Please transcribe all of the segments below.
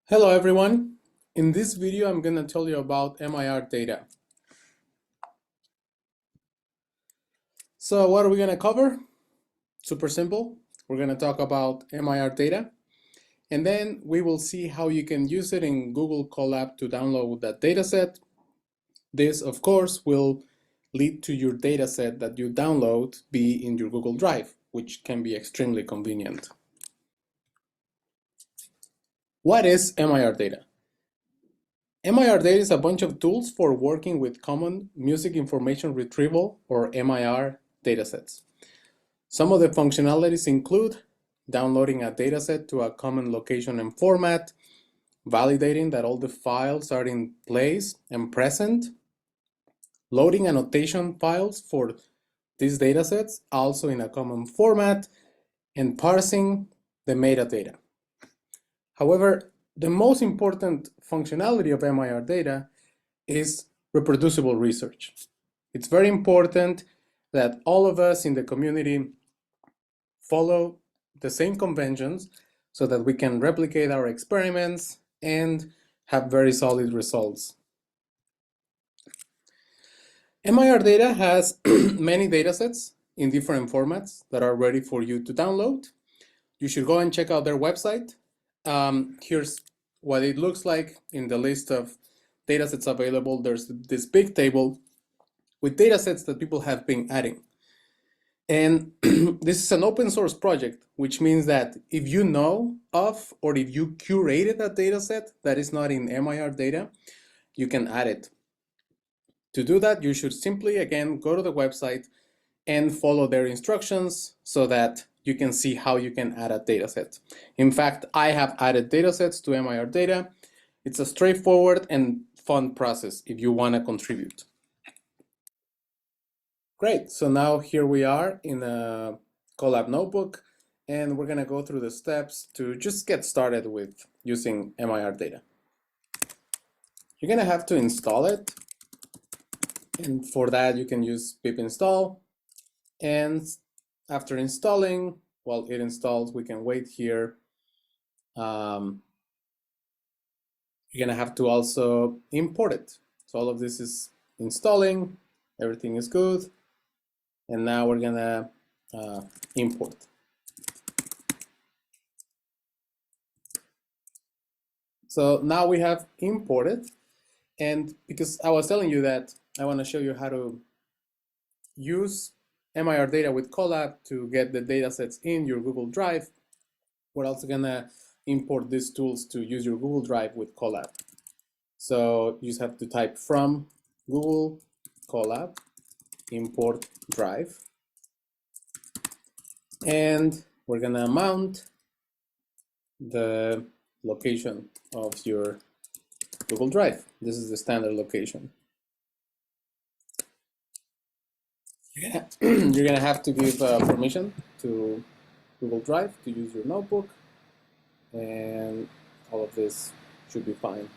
Hello everyone. In this video, I'm going to tell you about MIR data. So what are we going to cover? Super simple. We're going to talk about MIR data, and then we will see how you can use it in Google Colab to download that dataset. This, of course, will lead to your dataset that you download be in your Google Drive, which can be extremely convenient. What is MIR data? MIR data is a bunch of tools for working with common music information retrieval, or MIR, datasets. Some of the functionalities include downloading a dataset to a common location and format, validating that all the files are in place and present, loading annotation files for these datasets also in a common format, and parsing the metadata. However, the most important functionality of MIR data is reproducible research. It's very important that all of us in the community follow the same conventions so that we can replicate our experiments and have very solid results. MIR data has many datasets in different formats that are ready for you to download. You should go and check out their website. Here's what it looks like in the list of datasets available. There's this big table with datasets that people have been adding. And this is an open source project, which means that if you know of or if you curated a dataset that is not in MIR data, you can add it. To do that, you should simply, again, go to the website and follow their instructions so that you can see how you can add a dataset. In fact, I have added datasets to MIR data. It's a straightforward and fun process if you want to contribute. Great, so now here we are in a Colab notebook, and we're gonna go through the steps to just get started with using MIR data. You're gonna have to install it, and for that you can use pip install, and after installing, while it installs, we can wait here. You're gonna have to also import it. So all of this is installing, everything is good. And now we're gonna import. So now we have imported, and because I was telling you that I want to show you how to use MIR data with Colab to get the datasets in your Google Drive, we're also gonna import these tools to use your Google Drive with Colab. So you just have to type from Google Colab import drive, and we're gonna mount the location of your Google Drive. This is the standard location. You're gonna have to give permission to Google Drive to use your notebook, and all of this should be fine.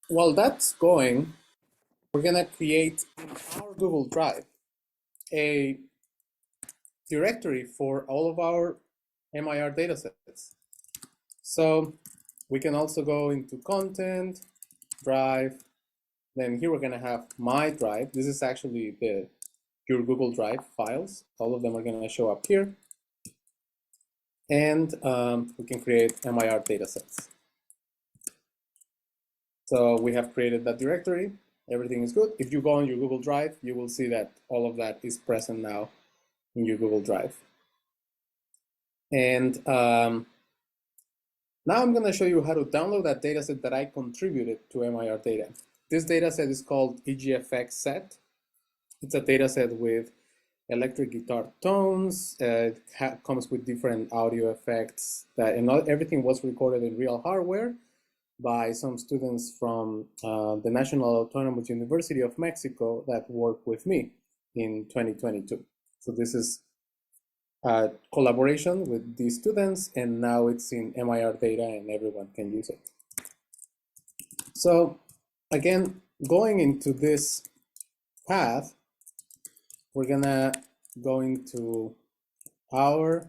While that's going, we're gonna create in our Google Drive a directory for all of our MIR datasets. So we can also go into content, drive, then here we're gonna have my drive. This is actually your Google Drive files. All of them are gonna show up here. And we can create MIR datasets. So we have created that directory. Everything is good. If you go on your Google Drive, you will see that all of that is present now in your Google Drive. And now I'm going to show you how to download that dataset that I contributed to MIR data. This dataset is called EGFX set. It's a dataset with electric guitar tones. It comes with different audio effects, and everything was recorded in real hardware by some students from the National Autonomous University of Mexico that worked with me in 2022. So this is a collaboration with these students, and now it's in MIR data and everyone can use it. So again, going into this path, we're gonna go into our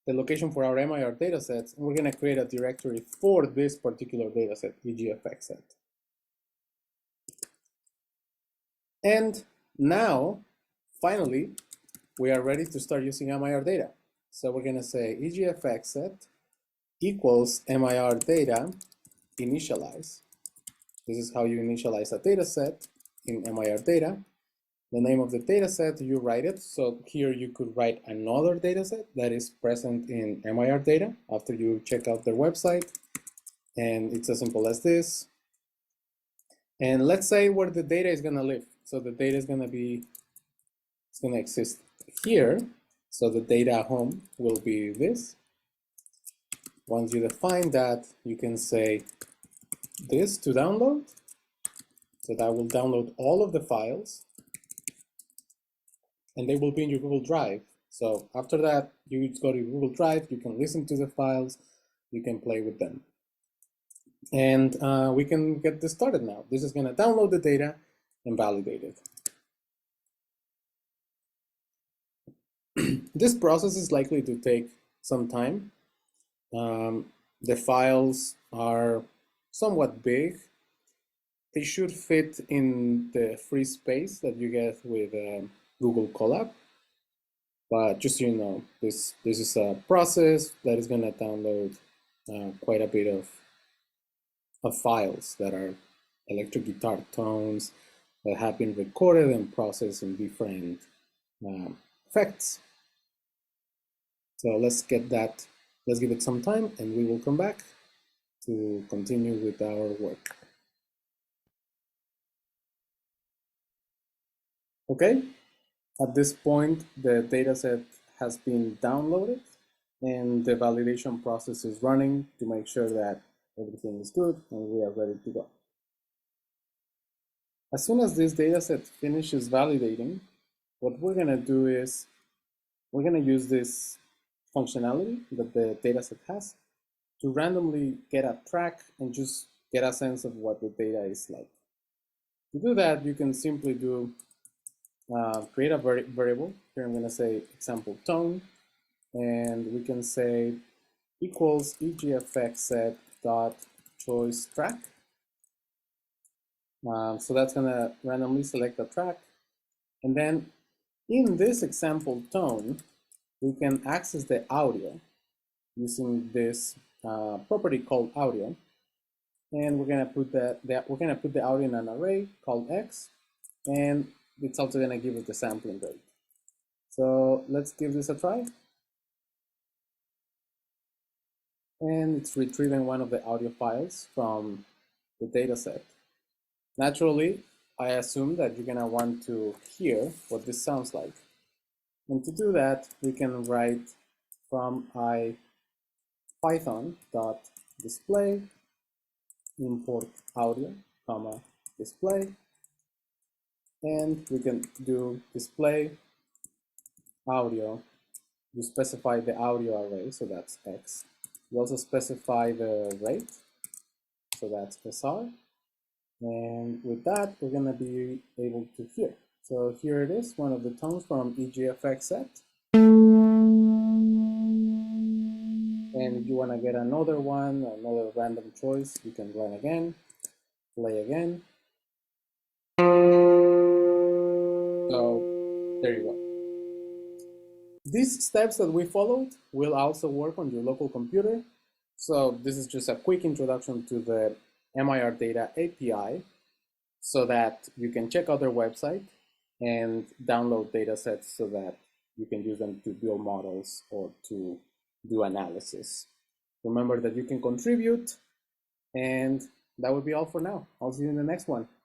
the location for our MIR datasets, and we're going to create a directory for this particular dataset, EGFX set. And now, finally, we are ready to start using MIR data. So we're going to say EGFX set equals MIR data initialize. This is how you initialize a dataset in MIR data. The name of the dataset, you write it. So here you could write another dataset that is present in MIR data after you check out their website. And it's as simple as this. And let's say where the data is going to live. So the data is going to be, it's going to exist here. So the data home will be this. Once you define that, you can say this to download. So that will download all of the files and they will be in your Google Drive. So after that, you go to Google Drive, you can listen to the files, you can play with them. And we can get this started now. This is going to download the data and validate it. This process is likely to take some time. The files are somewhat big. They should fit in the free space that you get with Google Colab. But just so you know, this is a process that is going to download quite a bit of files that are electric guitar tones that have been recorded and processed in different effects. So let's give it some time and we will come back to continue with our work. Okay, at this point, the dataset has been downloaded and the validation process is running to make sure that everything is good and we are ready to go. As soon as this dataset finishes validating, what we're going to do is we're going to use this functionality that the dataset has to randomly get a track and just get a sense of what the data is like. To do that, you can simply do create a variable. Here I'm going to say example tone, and we can say equals EGFX set dot choice track. So that's going to randomly select a track. And then in this example tone, we can access the audio using this property called audio. And we're going to put the audio in an array called X, and it's also going to give us the sampling rate. So let's give this a try. And it's retrieving one of the audio files from the dataset. Naturally, I assume that you're going to want to hear what this sounds like. And to do that, we can write from python.display import audio, comma, display. And we can do display audio. You specify the audio array, so that's X. You also specify the rate, so that's SR. And with that, we're going to be able to hear. So here it is, one of the tones from EGFX set. And if you want to get another one, another random choice, you can run again, play again. So there you go. These steps that we followed will also work on your local computer. So this is just a quick introduction to the MIR data API so that you can check out their website and download data sets so that you can use them to build models or to do analysis. Remember that you can contribute, and that would be all for now. I'll see you in the next one.